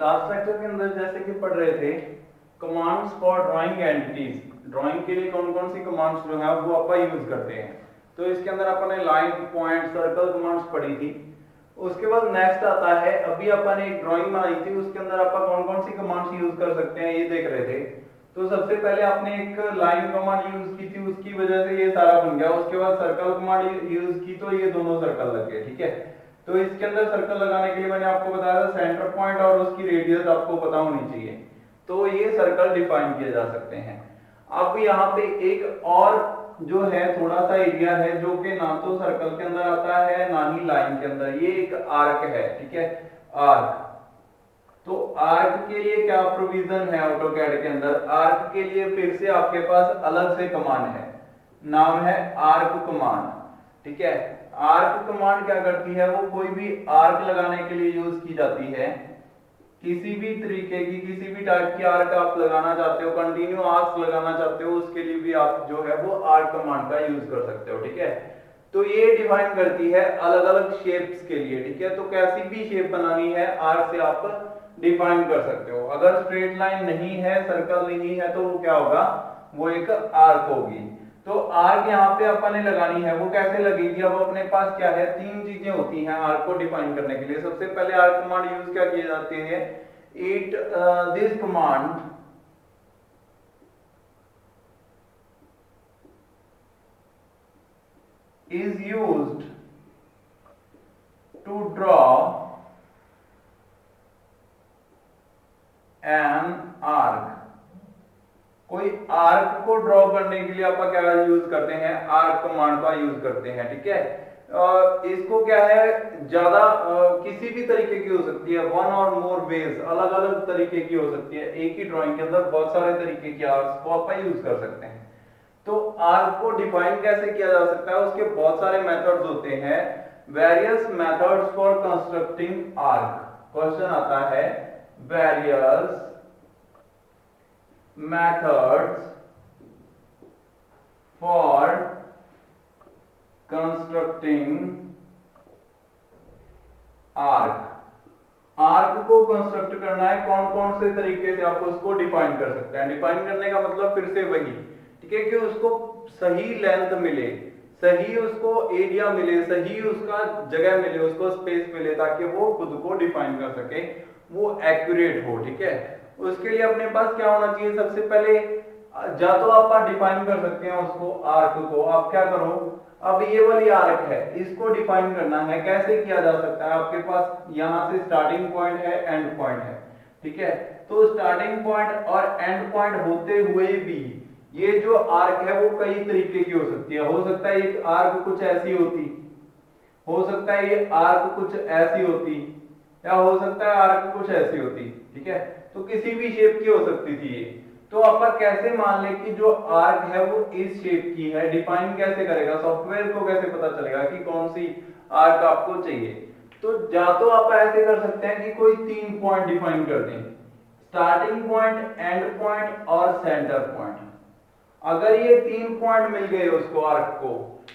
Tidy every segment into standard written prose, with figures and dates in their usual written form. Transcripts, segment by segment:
Class structure के अंदर जैसे कि पढ़ रहे थे commands for drawing entities, drawing के लिए कौन कौन सी कमांड्स जो है वो अपन यूज करते हैं। तो इसके अंदर अपन ने लाइन, पॉइंट, सर्कल कमांड्स पढ़ी थी। उसके बाद नेक्स्ट आता है, अभी अपन एक ड्राइंग बनाई थी, उसके अंदर अपन कौन कौन सी कमांड्स यूज कर सकते हैं ये देख रहे थे। तो सबसे पहले आपने एक लाइन कमांड यूज की थी, उसकी वजह से ये सारा बन गया। उसके बाद सर्कल कमांड यूज की तो ये दोनों सर्कल लग गए, ठीक है। तो इसके अंदर सर्कल लगाने के लिए मैंने आपको बताया था सेंटर पॉइंट और उसकी रेडियस आपको पता होनी चाहिए, तो ये सर्कल डिफाइन किए जा सकते हैं। अब यहाँ पे एक और जो है थोड़ा सा एरिया है जो कि ना तो सर्कल के अंदर आता है ना ही लाइन के अंदर, ये एक आर्क है, ठीक है, आर्क। तो आर्क के लिए क्या प्रोविजन है ऑटोकैड के अंदर? आर्क के लिए फिर से आपके पास अलग से कमांड है, नाम है आर्क कमांड, ठीक है। आर्क कमांड क्या करती है, वो कोई भी आर्क लगाने के लिए यूज की जाती है। किसी भी तरीके की, किसी भी टाइप की आर्क आप लगाना चाहते हो, कंटिन्यू आर्क्स लगाना चाहते हो, उसके लिए भी आप जो है वो आर्क कमांड का यूज कर सकते हो, ठीक है। तो ये डिफाइन करती है अलग अलग शेप्स के लिए, ठीक है। तो कैसी भी शेप बनानी है आर्क से आप डिफाइन कर सकते हो। अगर स्ट्रेट लाइन नहीं है, सर्कल नहीं है, तो वो क्या होगा, वो एक आर्क होगी। तो आर्क यहाँ पे अपन ने लगानी है, वो कैसे लगेगी? अब अपने पास क्या है, तीन चीजें होती हैं आर्क को डिफाइन करने के लिए। सबसे पहले आर्क कमांड यूज क्या किए जाते हैं, it this command is used to draw an arc। कोई आर्क को ड्रॉ करने के लिए आप क्या यूज करते हैं, आर्क कमांड का यूज करते हैं, ठीक है। इसको क्या है, ज्यादा किसी भी तरीके की हो सकती है, वन और मोर वेज, अलग अलग तरीके की हो सकती है। एक ही ड्राइंग के अंदर बहुत सारे तरीके की आर्क्स को आप यूज कर सकते हैं। तो आर्क को डिफाइन कैसे किया जा सकता है, उसके बहुत सारे मेथड्स होते हैं। Various methods for constructing arc, question आता है various methods for constructing arc। Arc को कंस्ट्रक्ट करना है, कौन कौन से तरीके से आप उसको डिफाइन कर सकते हैं। डिफाइन करने का मतलब फिर से वही, ठीक है, कि उसको सही लेंथ मिले, सही उसको एरिया मिले, सही उसका जगह मिले, उसको स्पेस मिले, ताकि वो खुद को डिफाइन कर सके, वो एक्यूरेट हो, ठीक है। उसके लिए अपने पास क्या होना चाहिए, सबसे पहले या तो आप डिफाइन कर सकते हैं उसको, आर्क को। आप क्या करो, अब ये वाली आर्क है, इसको डिफाइन करना है। कैसे किया जा सकता है, आपके पास यहां से स्टार्टिंग पॉइंट है, एंड पॉइंट है, ठीक है। तो स्टार्टिंग पॉइंट और एंड पॉइंट होते हुए भी ये जो आर्क है वो कई तरीके की हो सकती है। हो सकता है एक आर्क कुछ ऐसी होती, हो सकता है ये आर्क कुछ ऐसी होती, या हो सकता है आर्क कुछ ऐसी होती, ठीक है। तो किसी भी शेप की हो सकती थी ये। तो अपन कैसे मान ले कि जो आर्क है वो इस शेप की है, डिफाइन कैसे करेगा, सॉफ्टवेयर को कैसे पता चलेगा कि कौन सी आर्क आपको चाहिए? तो या तो आप ऐसे कर सकते हैं कि कोई तीन पॉइंट डिफाइन कर दें, स्टार्टिंग पॉइंट, एंड पॉइंट और सेंटर पॉइंट। अगर ये तीन पॉइंट मिल गए उसको, आर्क को,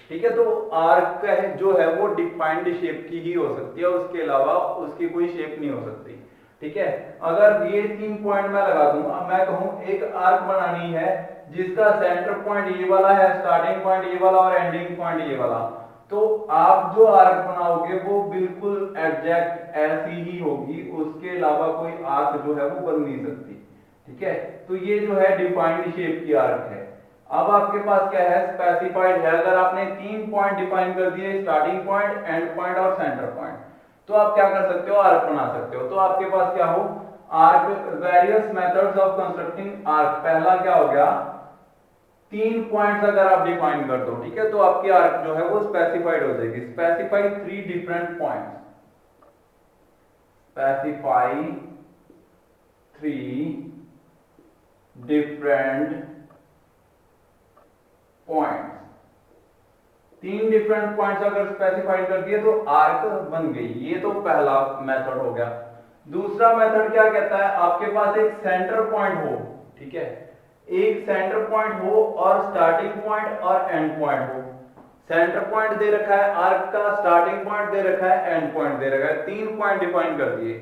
ठीक है, तो आर्क जो है वो डिफाइंड शेप की ही हो सकती है, उसके अलावा उसकी कोई शेप नहीं हो सकती, ठीक है। अगर ये तीन पॉइंट मैं लगा दूं, अब मैं कहूं एक आर्क बनानी है जिसका सेंटर पॉइंट ये वाला है, स्टार्टिंग पॉइंट ये वाला और एंडिंग पॉइंट ये वाला, तो आप जो आर्क बनाओगे वो बिल्कुल एग्जैक्ट ऐसी ही होगी, उसके अलावा कोई आर्क जो है वो बन नहीं सकती, ठीक है। तो ये जो है डिफाइंड शेप की आर्क है। अब आपके पास क्या है, स्पेसिफाइड है। अगर आपने तीन पॉइंट डिफाइन कर दिए, स्टार्टिंग पॉइंट, एंड पॉइंट और सेंटर पॉइंट, तो आप क्या कर सकते हो, आर्क बना सकते हो। तो आपके पास क्या हो, arc, various methods of constructing arc. पहला क्या हो गया, तीन पॉइंट्स अगर आप डिफाइन कर दो, ठीक है, तो आपकी आर्क जो है वो स्पेसिफाइड हो जाएगी। Specify three different points, specify three different points. तीन डिफरेंट पॉइंट्स अगर स्पेसिफाइड कर दिए तो आर्क बन गई। ये तो पहला मेथड हो गया। दूसरा मेथड क्या कहता है, आपके पास एक सेंटर पॉइंट हो, ठीक है, एक सेंटर पॉइंट हो और स्टार्टिंग पॉइंट और एंड पॉइंट हो। सेंटर पॉइंट दे रखा है आर्क का, स्टार्टिंग पॉइंट दे रखा है, एंड पॉइंट दे रखा है, तीन पॉइंट डिफाइन कर दिए।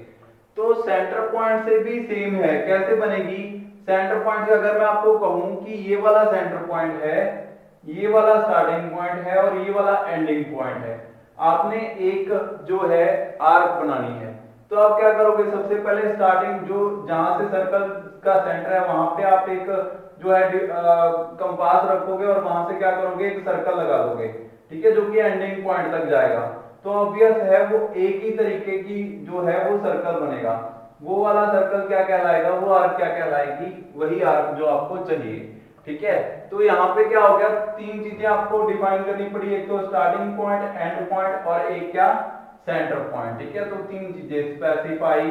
तो सेंटर पॉइंट से भी सेम है। कैसे बनेगी? सेंटर पॉइंट से अगर मैं आपको कहूं कि ये वाला सेंटर पॉइंट है, ये वाला स्टार्टिंग पॉइंट है और ये वाला एंडिंग पॉइंट है, आपने एक जो है आर्क बनानी है। तो आप क्या करोगे? सबसे पहले स्टार्टिंग जो जहां से सर्कल का सेंटर है वहां पे आप एक जो है कंपास रखोगे और वहां से क्या करोगे? एक सर्कल लगा दोगे, ठीक है, जो कि एंडिंग पॉइंट तक जाएगा। तो ऑब्वियस है वो एक ही तरीके की जो है वो सर्कल बनेगा। वो वाला सर्कल क्या कहलाएगा? वो आर्क क्या कहलाएगी? वही आर्क जो आपको चाहिए, ठीक है। तो यहाँ पे क्या हो गया? तीन चीजें आपको डिफाइन करनी पड़ी, एक तो स्टार्टिंग पॉइंट, एंड पॉइंट और एक क्या? सेंटर पॉइंट, ठीक है। तो तीन चीजें, specify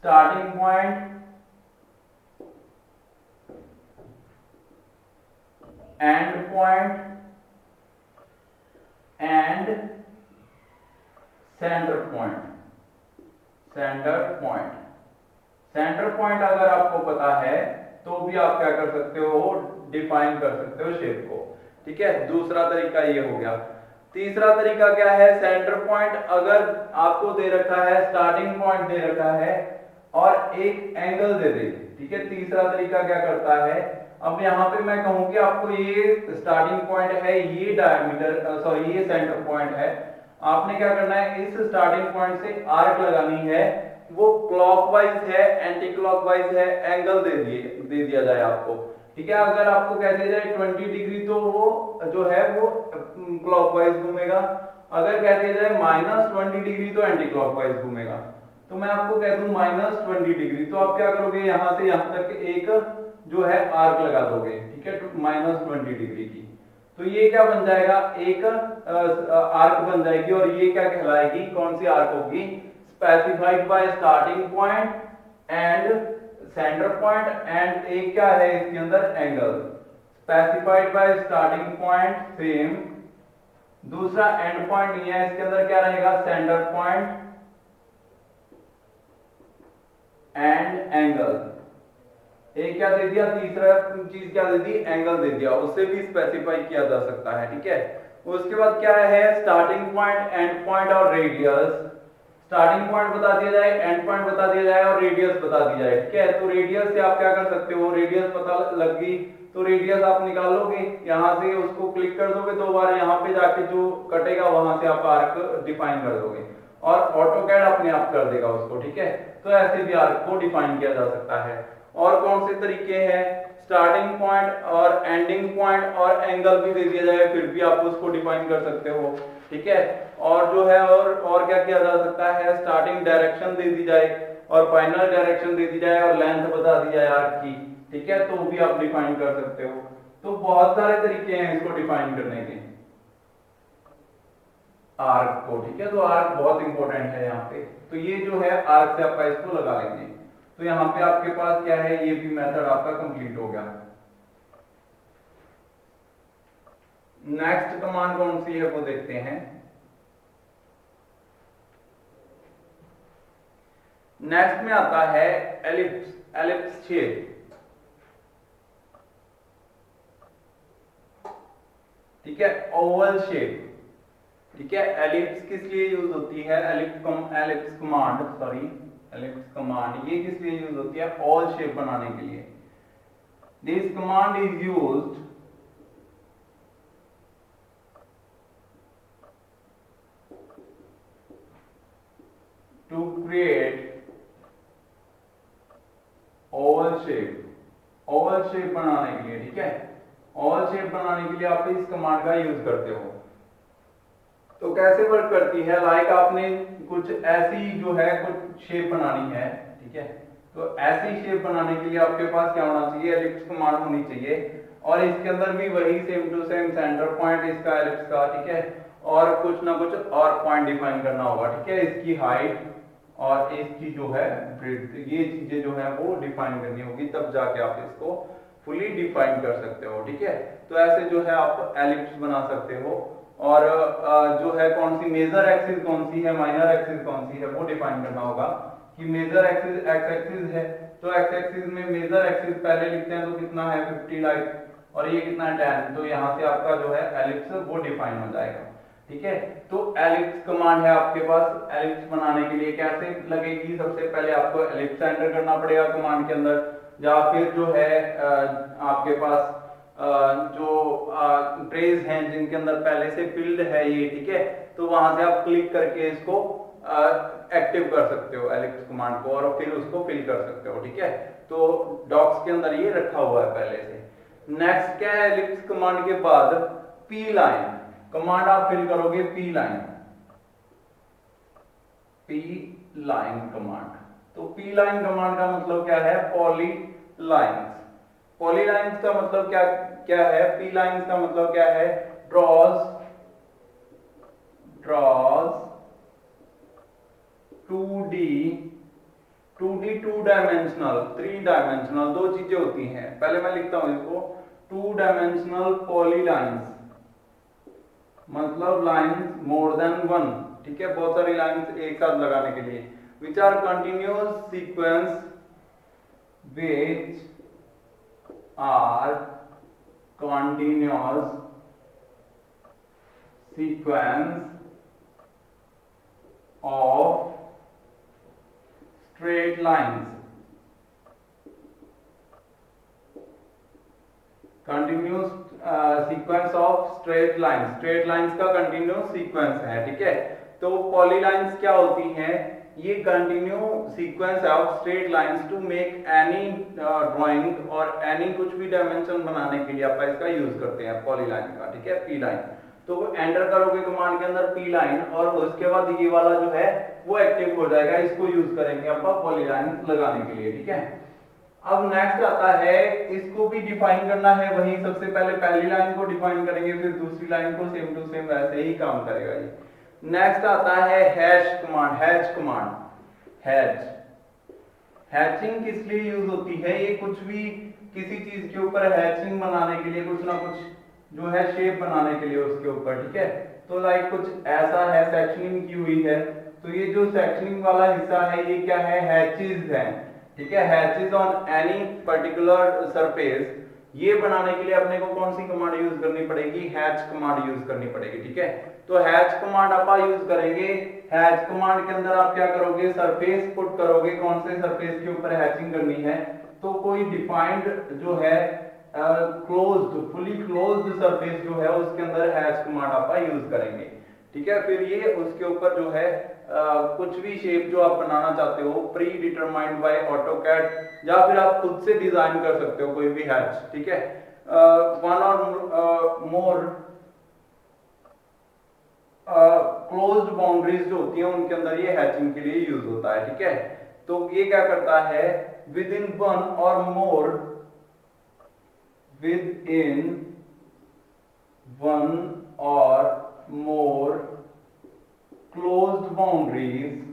starting point, and point and centre point. Centre point, centre point अगर आपको पता है तो भी आप क्या कर सकते हो? डिफाइन कर सकते हो शेप को, ठीक है। दूसरा तरीका ये हो गया। तीसरा तरीका क्या है? सेंटर पॉइंट अगर आपको दे रखा है, स्टार्टिंग पॉइंट दे रखा है और एक एंगल दे दे, ठीक है। तीसरा तरीका क्या करता है? अब यहां पे मैं कहूं कि आपको ये स्टार्टिंग पॉइंट है, ये डायमीटर सॉरी ये सेंटर पॉइंट है, आपने क्या करना है? इस स्टार्टिंग पॉइंट से आर्क लगानी है। वो क्लॉकवाइज है, एंटी क्लॉकवाइज है, एंगल दे दिया जाए आपको, ठीक है। अगर आपको कह दिया जाए 20 डिग्री तो वो जो है वो क्लॉकवाइज घूमेगा। अगर कह दिया जाए -20 डिग्री तो एंटी क्लॉकवाइज घूमेगा। तो मैं आपको कह दूं -20 डिग्री, तो आप क्या करोगे? यहां से यहां तक एक जो है आर्क लगा दोगे, ठीक है, -20 डिग्री की। तो ये क्या बन जाएगा? एक आर्क बन जाएगी। और ये क्या कहलाएगी? कौन सी आर्क होगी? Specified by starting point and centre point and एक क्या है इसके अंदर? Angle. Specified by starting point same, दूसरा एंड पॉइंट नहीं है, इसके अंदर क्या रहेगा? Centre point and angle. एक क्या दे दिया? तीसरा चीज क्या दे दी? एंगल दे दिया। उससे भी स्पेसिफाई किया जा सकता है, ठीक है। उसके बाद क्या है? स्टार्टिंग पॉइंट, एंड पॉइंट और रेडियस। स्टार्टिंग पॉइंट बता दिया जाए, एंड पॉइंट बता दिया जाए और रेडियस बता दी जाए, ठीक है। तो रेडियस से आप क्या कर सकते हो? रेडियस पता लग गई तो रेडियस आप निकाल लोगे, यहां से उसको क्लिक कर दोगे 2 बार, यहां पे जाके जो कटेगा वहां से आप आर्क डिफाइन कर दोगे और ऑटोकैड अपने आप कर देगा उसको, ठीक है। तो ऐसे भी आर्क को डिफाइन किया जा सकता है। और कौन से तरीके हैं? स्टार्टिंग पॉइंट और एंडिंग पॉइंट और एंगल भी दे दिया जाए फिर भी आप उसको डिफाइन कर सकते हो, ठीक है। और जो है और क्या किया जा सकता है? स्टार्टिंग डायरेक्शन दे दी जाए और फाइनल डायरेक्शन दे दी जाए और लेंथ बता दी जाए आर्क की, ठीक है, तो भी आप डिफाइन कर सकते हो। तो बहुत सारे तरीके हैं इसको डिफाइन करने के, आर्क को, ठीक है। तो आर्क बहुत इंपॉर्टेंट है यहाँ पे। तो ये जो है आर्क से आप इसको लगा लेंगे। तो यहाँ पे आपके पास क्या है? ये भी मेथड आपका कंप्लीट हो गया। नेक्स्ट कमांड कौन सी है वो देखते हैं। नेक्स्ट में आता है एलिप्स, एलिप्स शेप, ठीक है, ओवल शेप, ठीक है। एलिप्स किस लिए यूज होती है? Ellipse command, sorry ellipse command ये किस लिए यूज होती है? ओवल शेप बनाने के लिए। This command is used to create oval shape, oval shape बनाने के लिए, ठीक है। ओवल शेप बनाने के लिए आप इस कमांड का यूज करते हो। तो कैसे वर्क करती है? लाइक आपने कुछ ऐसी जो है कुछ शेप बनानी है, ठीक है। तो ऐसी शेप बनाने के लिए आपके पास क्या होना चाहिए? एलिप्स कमांड होनी चाहिए और इसके अंदर भी वही same to same centre point इसका एलिप्स का, ठीक है, और कुछ ना कुछ और पॉइंट डिफाइन करना होगा, ठीक है। इसकी हाइट और इसकी जो है ब्रेड्थ, ये चीजें जो है वो डिफाइन करनी होगी, तब जाके आप इसको फुली डिफाइन कर सकते हो, ठीक है। तो ऐसे जो है आप एलिप्स बना सकते हो। और जो है कौन सी मेजर एक्सिस कौन सी है, माइनर एक्सिस कौन सी है, वो डिफाइन करना होगा कि मेजर एक्सिस एक्स एक्सिस है तो एक्स एक्सिस में मेजर एक्सिस पहले लिखते हैं तो कितना है 50 लाइक और ये कितना है 10, तो यहाँ से आपका जो है एलिप्स वो डिफाइन हो जाएगा। ठीक है। तो एलिप्स कमांड है आपके पास। एलिप्स बनाने के लिए कैसे लगेगी, सबसे पहले आपको एलिप्स एंटर करना पड़ेगा कमांड के अंदर, या फिर जो है आपके पास जो ट्रेस हैं जिनके अंदर पहले से फील्ड है ये, ठीक है, तो वहां से आप क्लिक करके इसको एक्टिव कर सकते हो एलिप्स कमांड को, और फिर उसको फिल कर सकते हो, ठीक है। तो डॉक्स के अंदर ये रखा हुआ है पहले से। नेक्स्ट क्या है, एलिप्स कमांड के बाद पी लाइन कमांड आप फिल करोगे। पी लाइन कमांड, तो पी लाइन कमांड का मतलब क्या है, पॉली लाइंस। पॉली लाइंस का मतलब क्या क्या है, पी लाइंस का मतलब क्या है, drawers 2D 2D 2 dimensional 3 dimensional, दो चीजें होती हैं। पहले मैं लिखता हूं इसको, 2 डायमेंशनल पॉली लाइंस मतलब लाइंस मोर देन वन, ठीक है, बहुत सारी लाइंस एक साथ लगाने के लिए, which are continuous sequence which are continuous sequence of straight lines, continuous sequence of straight lines, straight lines का कंटिन्यूस सीक्वेंस है, ठीक है। तो पॉलीलाइंस क्या होती हैं, ये continue sequence of straight lines to make any drawing और एनी कुछ भी डायमेंशन बनाने के लिए आप इसका यूज करते हैं पॉलीलाइन का, ठीक है, पी लाइन। तो एंटर करोगे कमांड के अंदर पी लाइन, और उसके बाद ये वाला जो है वो एक्टिव हो जाएगा, इसको यूज करेंगे आप पॉलीलाइन लगाने के लिए, ठीक है। अब नेक्स्ट आता है, इसको भी डिफाइन करना है, वही सबसे पहले पहली लाइन को डिफाइन करेंगे, फिर दूसरी लाइन को सेम टू सेम वैसे ही काम करेगा ये। नेक्स्ट आता है hash command. Hatch command hatching किस लिए यूज होती है, ये कुछ भी किसी चीज के ऊपर हैचिंग बनाने के लिए, कुछ ना कुछ जो है शेप बनाने के लिए उसके ऊपर, ठीक है। तो लाइक कुछ ऐसा है, सेक्शनिंग की हुई है, तो ये जो सेक्शनिंग वाला हिस्सा है ये क्या है, हैचेस है, ठीक है, hatches on any particular surface. ये बनाने के लिए अपने को कौन सी कमांड यूज करनी पड़ेगी, हैच कमांड यूज करनी पड़ेगी, ठीक है। तो हैच कमांड आप यूज करेंगे। हैच कमांड के अंदर आप क्या करोगे, सरफेस पुट करोगे, कौन से सरफेस के ऊपर हैचिंग करनी है, तो कोई डिफाइंड जो है क्लोज्ड फुली क्लोज्ड सरफेस जो है उसके अंदर हैच कमांड आप यूज करेंगे, ठीक है। फिर ये उसके ऊपर जो है कुछ भी शेप जो आप बनाना चाहते हो प्री डिटरमाइंड बाय ऑटोकैड, या फिर आप खुद से डिजाइन कर सकते हो कोई भी हैच, ठीक है। वन और मोर क्लोज्ड बाउंड्रीज जो होती हैं उनके अंदर ये हैचिंग के लिए यूज होता है, ठीक है। तो ये क्या करता है, विद इन वन और मोर क्लोज्ड बाउंड्रीज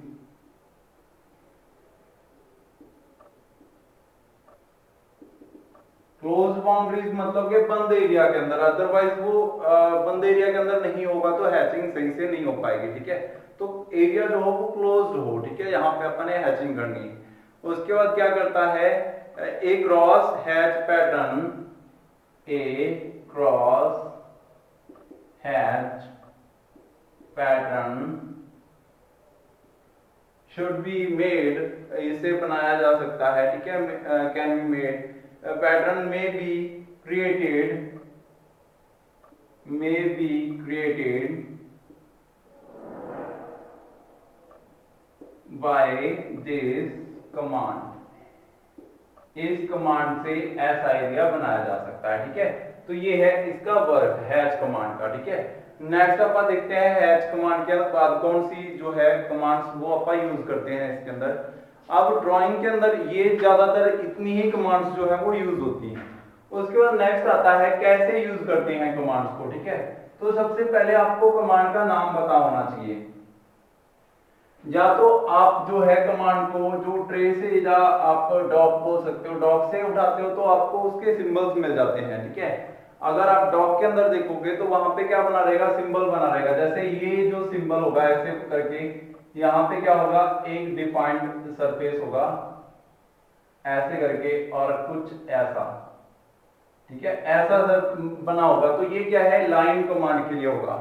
क्लोज बाउंड्रीज मतलब कि बंद एरिया के अंदर, अदरवाइज वो बंद एरिया के अंदर नहीं होगा तो हैचिंग सही से नहीं हो पाएगी, ठीक है। तो एरिया जो हो वो क्लोज्ड हो, ठीक है, यहाँ पे अपन ने हैचिंग करनी है। उसके बाद क्या करता है, a cross hatch pattern, a cross hatch pattern should be made, इसे बनाया जा सकता है, ठीक है, कैन बी मेड, पैटर्न में be created by this command, इस कमांड से ऐसा एरिया बनाया जा सकता है, ठीक है। तो ये है इसका वर्क हैच कमांड का, ठीक है। नेक्स्ट अपन देखते हैं हैच कमांड के बाद कौन सी जो है कमांड्स वो अपन यूज करते हैं इसके अंदर। अब ड्राइंग के अंदर ये ज्यादातर इतनी ही कमांड्स जो है वो यूज होती हैं। उसके बाद नेक्स्ट आता है कैसे यूज करते हैं कमांड्स को, ठीक है। तो सबसे पहले आपको कमांड का नाम पता होना चाहिए, या तो आप जो है कमांड को जो ट्रे से या आप डॉक बोल सकते हो, डॉक से उठाते हो तो आपको उसके सिंबल्स मिल जाते हैं, ठीक है। अगर आप डॉक के अंदर देखोगे तो वहां पे क्या बना रहेगा, सिंबल बना रहेगा, जैसे ये जो सिंबल होगा ऐसे करके, यहाँ पे क्या होगा, एक डिफाइंड सरफेस होगा ऐसे करके और कुछ ऐसा, ठीक है, ऐसा बना होगा, तो ये क्या है, लाइन कमांड के लिए होगा,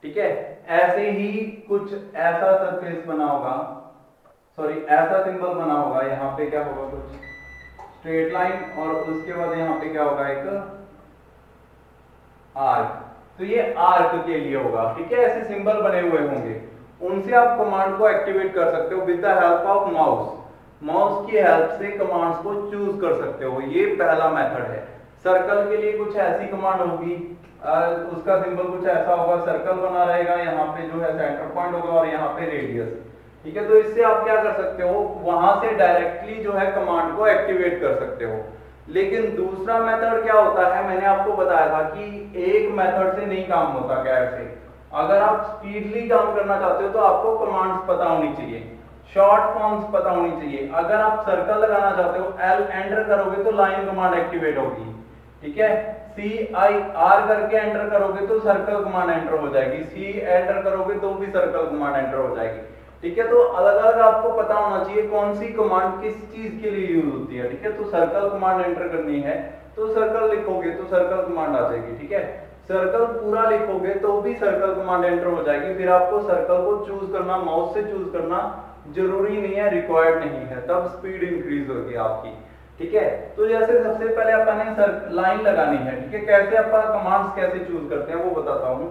ठीक है। ऐसे ही कुछ ऐसा सरफेस बना होगा, सॉरी ऐसा सिंबल बना होगा, यहाँ पे क्या होगा कुछ स्ट्रेट लाइन और उसके बाद यहाँ पे क्या होगा एक आर्क। तो ये आर्क के लिए होगा, ठीक है, ऐसे सिंबल बने हुए होंगे, उनसे आप कमांड को एक्टिवेट कर सकते हो with the help of mouse. Mouse की हेल्प से कमांड्स को चूज कर सकते हो, ये पहला मेथड है। सर्कल के लिए कुछ ऐसी कमांड होगी, उसका सिंबल कुछ ऐसा होगा, सर्कल बना रहेगा, यहाँ पे जो है सेंटर पॉइंट होगा और यहाँ पे रेडियस, ठीक है। तो इससे आप क्या कर सकते हो, वहां से डायरेक्टली जो है कमांड को एक्टिवेट कर सकते हो। लेकिन दूसरा मेथड क्या होता है, मैंने आपको बताया था कि एक मेथड से नहीं काम होता कैट से। अगर आप स्पीडली काम करना चाहते हो तो आपको कमांड्स पता होनी चाहिए, शॉर्ट फॉर्म्स पता होनी चाहिए। अगर आप सर्कल लगाना चाहते हो, एल एंटर करोगे तो लाइन कमांड एक्टिवेट होगी, ठीक है। सी आई आर करके एंटर करोगे तो सर्कल कमांड एंटर हो जाएगी, सी एंटर करोगे तो भी सर्कल कमांड एंटर हो जाएगी, ठीक है। तो अलग अलग आपको पता होना चाहिए कौन सी कमांड किस चीज के लिए यूज होती है, ठीक है। तो सर्कल कमांड एंटर करनी है तो सर्कल लिखोगे तो सर्कल कमांड आ जाएगी, ठीक है। सर्कल पूरा लिखोगे तो भी सर्कल कमांड एंटर हो जाएगी। फिर आपको सर्कल को चूज करना, माउस से चूज करना जरूरी नहीं है, रिक्वायर्ड नहीं है, तब स्पीड इंक्रीज होगी आपकी, ठीक है। तो जैसे सबसे पहले अपन लाइन लगानी है, ठीक है। कैसे अपन कमांड्स कैसे चूज करते हैं वो बताता हूं।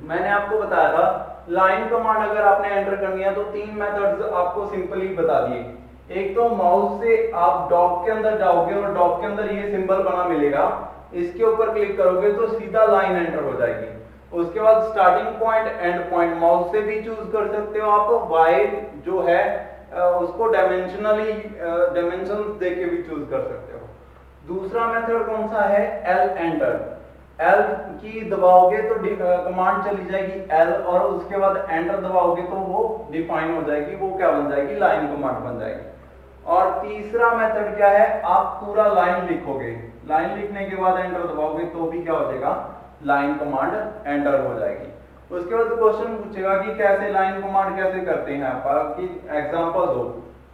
मैंने आपको बताया था लाइन कमांड अगर आपने एंटर करनी है तो तीन मेथड्स आपको सिंपली बता दिए। एक तो माउस से आप डॉग के अंदर जाओगे और डॉग के अंदर ये सिंबल बना मिलेगा, इसके ऊपर क्लिक करोगे तो सीधा लाइन एंटर हो जाएगी। उसके बाद starting point and point mouse से भी चूज कर सकते हो आप, वाइड जो है उसको डायमेंशनली डायमेंशंस देके भी चूज कर सकते हो। दूसरा मेथड कौन सा है, एल एंटर। एल की दबाओगे तो कमांड चली जाएगी एल, और उसके बाद एंटर दबाओगे तो वो डिफाइन हो जाएगी, वो क्या बन जाएगी, लाइन कमांड बन जाएगी। और तीसरा मेथड क्या है, आप पूरा लाइन लिखोगे, लाइन लिखने के बाद एंटर दबाओगे तो भी क्या हो जाएगा, लाइन कमांड एंटर हो जाएगी। उसके बाद क्वेश्चन पूछेगा कि कैसे लाइन कमांड कैसे करते हैं आप, कि एग्जांपल दो,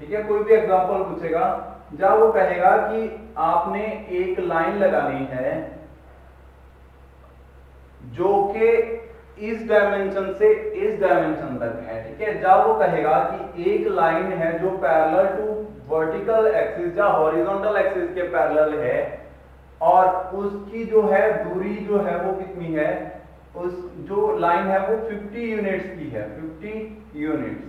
ठीक है। कोई भी एग्जांपल पूछेगा, जब वो कहेगा कि आपने एक लाइन लगानी है जो कि इस डायमेंशन से इस डायमेंशन तक है, ठीक है। जब वो कहेगा कि एक लाइन है जो पैरेलल टू वर्टिकल एक्सिस या हॉरिजॉन्टल एक्सिस के पैरेलल है और उसकी जो है दूरी जो है वो कितनी है, उस जो लाइन है वो 50 यूनिट्स की है, 50 यूनिट्स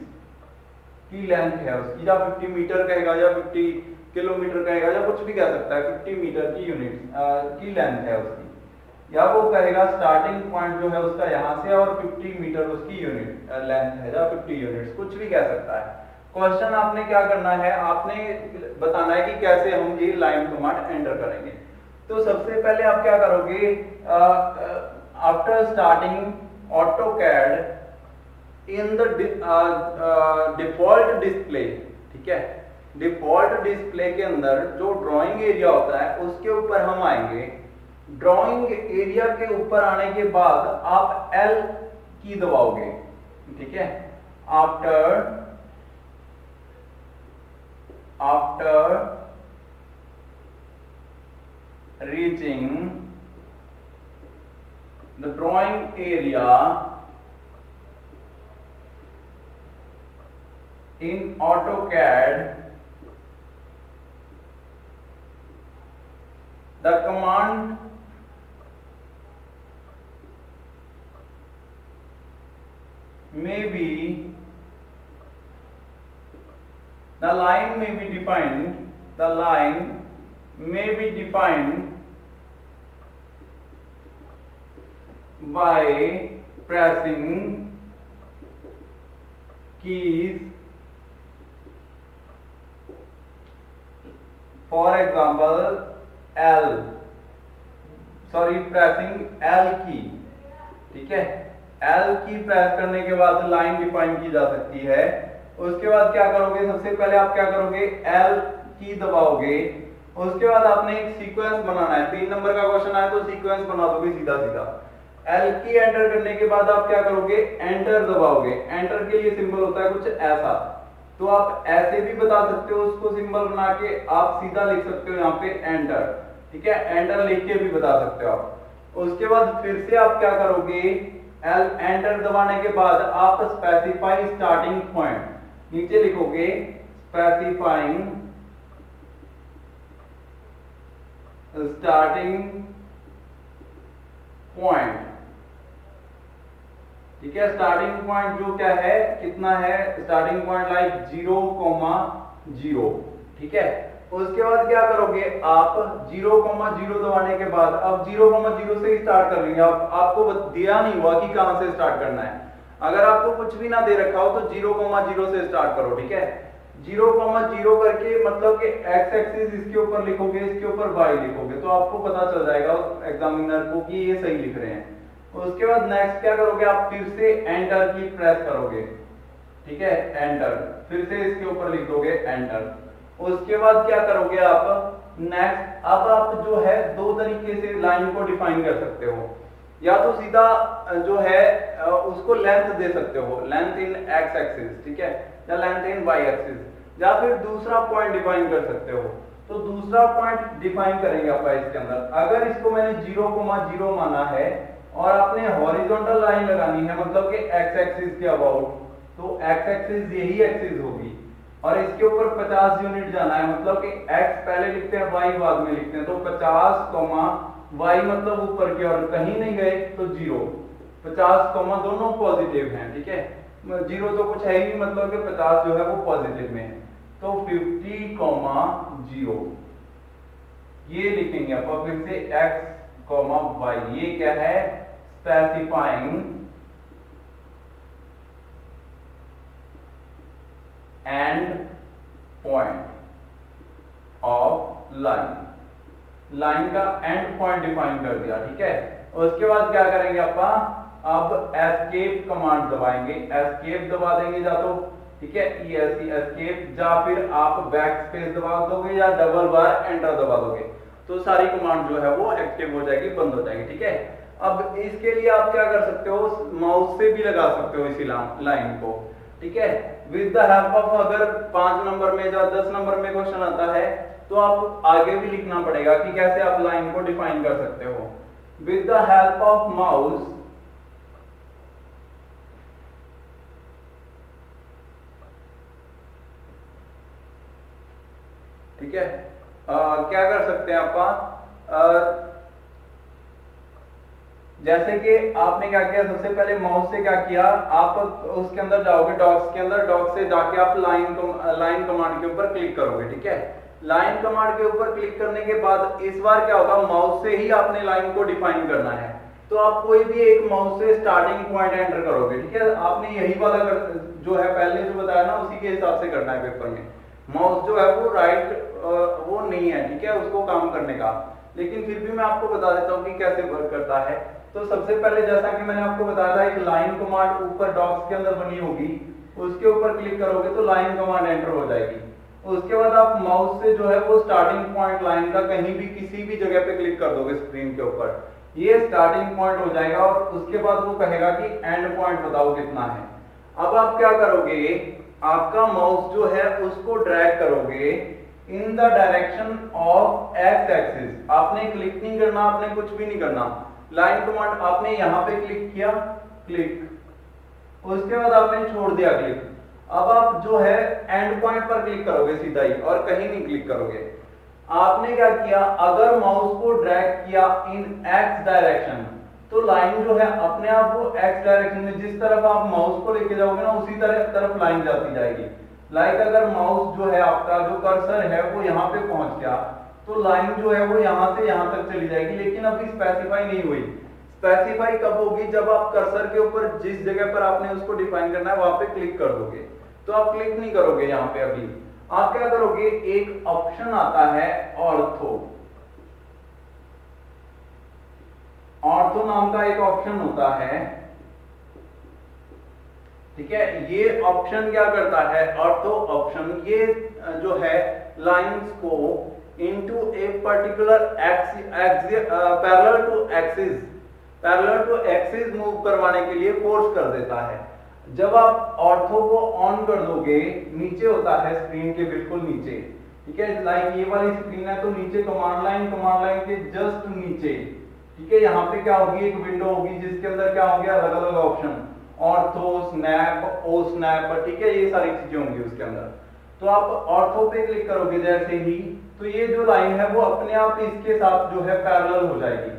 की लेंथ है उसकी, या 50 मीटर कहेगा या 50 किलोमीटर कहेगा या कुछ भी कह सकता है, 50 मीटर की यूनिट की लेंथ है उसकी। या वो कहेगा स्टार्टिंग पॉइंट जो है उसका यहाँ से और 50 मीटर उसकी यूनिट लेंथ है, या 50 यूनिट्स, कुछ भी कह सकता है। क्वेश्चन आपने क्या करना है, आपने बताना है कि कैसे हम ये लाइन कमांड एंटर करेंगे। तो सबसे पहले आप क्या करोगे, after starting AutoCAD in the default display, ठीक है, डिफॉल्ट डिस्प्ले के अंदर जो ड्राइंग एरिया होता है उसके ऊपर हम आएंगे। ड्राइंग एरिया के ऊपर आने के बाद आप एल की दबाओगे, ठीक है। After reaching the drawing area in AutoCAD, the command may be, the line may be defined, the line may be defined by pressing keys, for example L, pressing L की, ठीक है। L की press करने के बाद line define की जा सकती है। उसके बाद क्या करोगे, सबसे पहले आप क्या करोगे, L की दबाओगे। उसके बाद आपने एक सीक्वेंस बनाना है, 3 नंबर का क्वेश्चन आया तो सीक्वेंस बना दोगे सीधा सीधा। L की एंटर करने के बाद आप क्या करोगे, एंटर दबाओगे। एंटर के लिए सिंबल होता है कुछ ऐसा, तो आप ऐसे भी बता सकते हो, उसको सिंबल बना के आप सीधा लिख सकते हो यहाँ पे एंटर, ठीक है। एंटर लिख के भी बता सकते हो आप। उसके बाद फिर से आप क्या करोगे, एंटर दबाने के बाद आप स्पेसिफाई स्टार्टिंग पॉइंट, नीचे लिखोगे स्पेसिफाइंग स्टार्टिंग पॉइंट। ठीक है, स्टार्टिंग पॉइंट जो क्या है, कितना है, स्टार्टिंग पॉइंट लाइक 0,0। ठीक है, उसके बाद क्या करोगे आप 0,0 दबाने के बाद अब 0,0 से ही स्टार्ट कर लेंगे। आपको दिया नहीं हुआ कि कहां से स्टार्ट करना है। अगर आपको कुछ भी ना दे रखा हो तो 0,0 से स्टार्ट करो। ठीक है, 0,0 करके मतलब कि एक्स एक्सिस इसके ऊपर लिखोगे, इसके ऊपर वाई लिखोगे, तो आपको पता चल जाएगा उस एग्जामिनर को कि ये सही लिख रहे हैं। उसके बाद नेक्स्ट क्या करोगे, आप फिर से एंटर की प्रेस करोगे। ठीक है, एंटर, फिर से इसके ऊपर लिख दोगे एंटर। उसके बाद क्या करोगे आप नेक्स्ट, अब आप जो है दो तरीके से लाइन को डिफाइन कर सकते हो। या तो सीधा जो है उसको लेंथ दे सकते हो, लेंथ इन एक्स एक्सिस, ठीक है, या लेंथ इन वाई एक्सिस, या फिर दूसरा पॉइंट डिफाइन कर सकते हो। तो दूसरा पॉइंट डिफाइन करेंगे आप इसके अंदर। अगर इसको मैंने 0,0 माना है और आपने हॉरिजॉन्टल लाइन लगानी है मतलब कि एक्स एक्सिस के अबाउट, तो एक्स एक्सिस यही एक्सिस होगी और इसके ऊपर 50 यूनिट जाना है, मतलब कि x पहले लिखते हैं y बाद में लिखते हैं, तो 50, y मतलब ऊपर की ओर, कहीं नहीं गए तो 0, 50, दोनों पॉजिटिव हैं। ठीक है, 0 तो कुछ है ही नहीं, मतलब कि 50 जो है वो पॉजिटिव में है, तो 50,0 ये लिखेंगे आप। फिर से x, y, ये क्या है, specifying and point of line, line का एंड पॉइंट डिफाइन कर दिया। ठीक है, उसके बाद क्या करेंगे आप, अब एस्केप कमांड दबाएंगे, एस्केप दबा देंगे या तो, ठीक है, ESC एस्केप, या फिर आप बैक स्पेस दबा दोगे या डबल बार एंटर दबा दोगे, तो सारी कमांड जो है वो एक्टिव हो जाएगी, बंद हो जाएगी। ठीक है, अब इसके लिए आप क्या कर सकते हो, माउस से भी लगा सकते हो इसी लाइन को। ठीक है, विद द हेल्प ऑफ, अगर 5 नंबर में या 10 नंबर में क्वेश्चन आता है तो आप आगे भी लिखना पड़ेगा कि कैसे आप लाइन को डिफाइन कर सकते हो। With the help of mouse ठीक है, क्या कर सकते हैं आप, जैसे कि आपने क्या किया, सबसे पहले माउस से क्या किया, आप उसके अंदर जाओगे, डॉक्स के अंदर, डॉक्स से जाके आप लाइन कमांड के ऊपर क्लिक करोगे। ठीक है, लाइन कमांड के ऊपर क्लिक करने के बाद इस बार क्या होगा, माउस से ही आपने लाइन को डिफाइन करना है, तो आप कोई भी एक माउस से स्टार्टिंग पॉइंट एंटर करोगे। ठीक है, आपने यही वाला जो है पहले जो बताया ना, उसी के हिसाब से करना है पेपर में। माउस जो है वो राइट वो नहीं है, ठीक है, उसको काम करने का, लेकिन फिर भी मैं आपको बता देता हूँ कि कैसे वर्क करता है। तो सबसे पहले जैसा कि मैंने आपको बताया था, एक लाइन कमांड ऊपर डॉक्स के अंदर बनी होगी, उसके ऊपर क्लिक करोगे तो लाइन कमांड एंटर हो जाएगी। उसके बाद आप माउस से जो है वो स्टार्टिंग पॉइंट लाइन का कहीं भी किसी भी जगह पे क्लिक कर दोगे स्क्रीन के ऊपर, ये स्टार्टिंग पॉइंट हो जाएगा और उसके बाद वो कहेगा कि एंड पॉइंट बताओ कितना है। अब आप क्या करोगे, आपका माउस जो है उसको ड्रैग करोगे in the direction of x axis. आपने क्लिक नहीं करना, आपने कुछ भी नहीं करना, लाइन कमांड आपने यहां पे क्लिक किया, क्लिक, उसके बाद आपने छोड़ दिया क्लिक। अब आप जो है एंड पॉइंट पर क्लिक करोगे सीधा ही, और कहीं नहीं क्लिक करोगे। आपने क्या किया, अगर माउस को ड्रैग किया इन एक्स डायरेक्शन, तो लाइन जो है अपने आप वो एक्स डायरेक्शन में, जिस तरफ आप माउस को लेके जाओगे ना, उसी तरफ लाइन जाती जाएगी। लाइक अगर माउस जो है आपका जो कर्सर है वो यहाँ पे पहुंच गया, तो लाइन जो है वो यहां से यहां तक चली जाएगी, लेकिन अभी स्पेसिफाई नहीं हुई। स्पेसिफाई कब होगी, जब आप कर्सर के ऊपर जिस जगह पर आपने उसको डिफाइन करना है वहां पे क्लिक कर दोगे। तो आप क्लिक नहीं करोगे यहाँ पे, अभी आप क्या करोगे, एक ऑप्शन आता है ऑर्थो, ऑर्थो नाम का एक ऑप्शन होता है। ठीक है, ये ऑप्शन क्या करता है, ऑर्थो ऑप्शन, ये जो है लाइंस को into a particular parallel to axis move करवाने के लिए फोर्स कर देता है। जब आप ऑर्थो को ऑन कर दोगे, नीचे होता है स्क्रीन के बिल्कुल नीचे, ठीक है, लाइक ये वाली स्क्रीन है तो नीचे कमांड लाइन के जस्ट नीचे ठीक है, यहाँ पे क्या होगी, एक विंडो होगी जिसके अंदर क्या होंगे, अलग अलग ऑप्शन, ऑर्थो, स्नैप, ओ स्नैप, ठीक है, ये सारी चीजें होंगी उसके अंदर। तो आप ऑर्थो पे क्लिक करोगे जैसे ही, तो ये जो लाइन है वो अपने आप इसके साथ जो है पैरेलल हो जाएगी।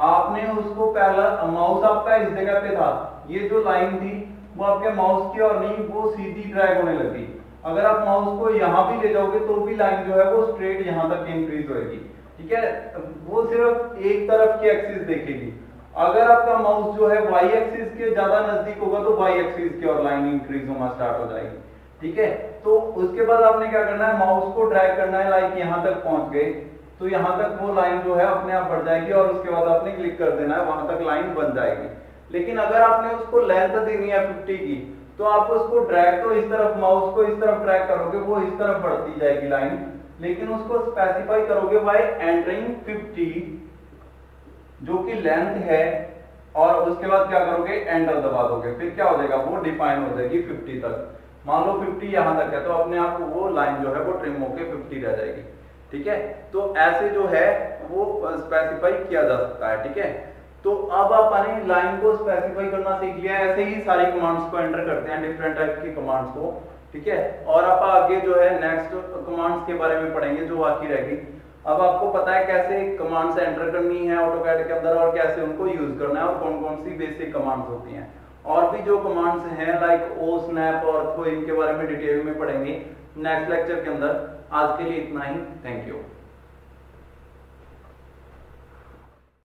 आपने उसको पैरेलल, माउस आपका इस जगह पे था, ये जो लाइन थी वो आपके माउस की और नहीं, वो सीधी ड्रैग होने लगी। अगर आप माउस को यहाँ भी ले जाओगे तो भी लाइन जो है वो स्ट्रेट यहाँ तक इंक्रीज होगी। ठीक है, वो सिर्फ एक तरफ की एक्सिस देखेगी। अगर आपका माउस जो है वाई एक्सिस के ज्यादा नजदीक होगा तो वाई एक्सिस की और लाइन इंक्रीज होना स्टार्ट हो जाएगी। ठीक है, तो उसके बाद आपने क्या करना है, माउस को ड्रैग करना है, लाइक यहाँ तक पहुंच गए तो यहाँ तक वो लाइन जो है अपने आप बढ़ जाएगी और उसके बाद आपने क्लिक कर देना है, वहां तक लाइन बन जाएगी। लेकिन अगर आपने उसको लेंथ देनी है 50 की, तो आप उसको ड्रैग तो इस तरफ, माउस को इस तरफ ड्रैग करोगे वो इस तरफ बढ़ती जाएगी लाइन, लेकिन उसको स्पेसिफाई करोगे बाय एंटरिंग 50 जो कि लेंथ है, और उसके बाद क्या करोगे, एंटर दबा दोगे, फिर क्या हो जाएगा, वो डिफाइन हो जाएगी 50 तक। मान लो 50 यहां तक है तो अपने आप वो लाइन जो है वो ट्रिम होके 50 रह जाएगी। ठीक है, तो ऐसे जो है वो स्पेसिफाई किया जा सकता है। ठीक है, तो अब आपने लाइन को स्पेसिफाई करना सीख लिया। ऐसे ही सारी कमांड्स को एंटर करते हैं, डिफरेंट टाइप की कमांड्स को। ठीक है, और आप आगे जो है नेक्स्ट कमांड्स के बारे में पढ़ेंगे जो बाकी रहेगी। अब आपको पता है कैसे कमांड्स एंटर करनी है ऑटोकैड के अंदर और कैसे उनको यूज करना है और कौन कौन सी बेसिक कमांड्स होती हैं। और भी जो कमांड्स हैं लाइक ओ स्नैप और इनके बारे में डिटेल में पढ़ेंगे नेक्स्ट लेक्चर के अंदर। आज के लिए इतना ही, थैंक यू।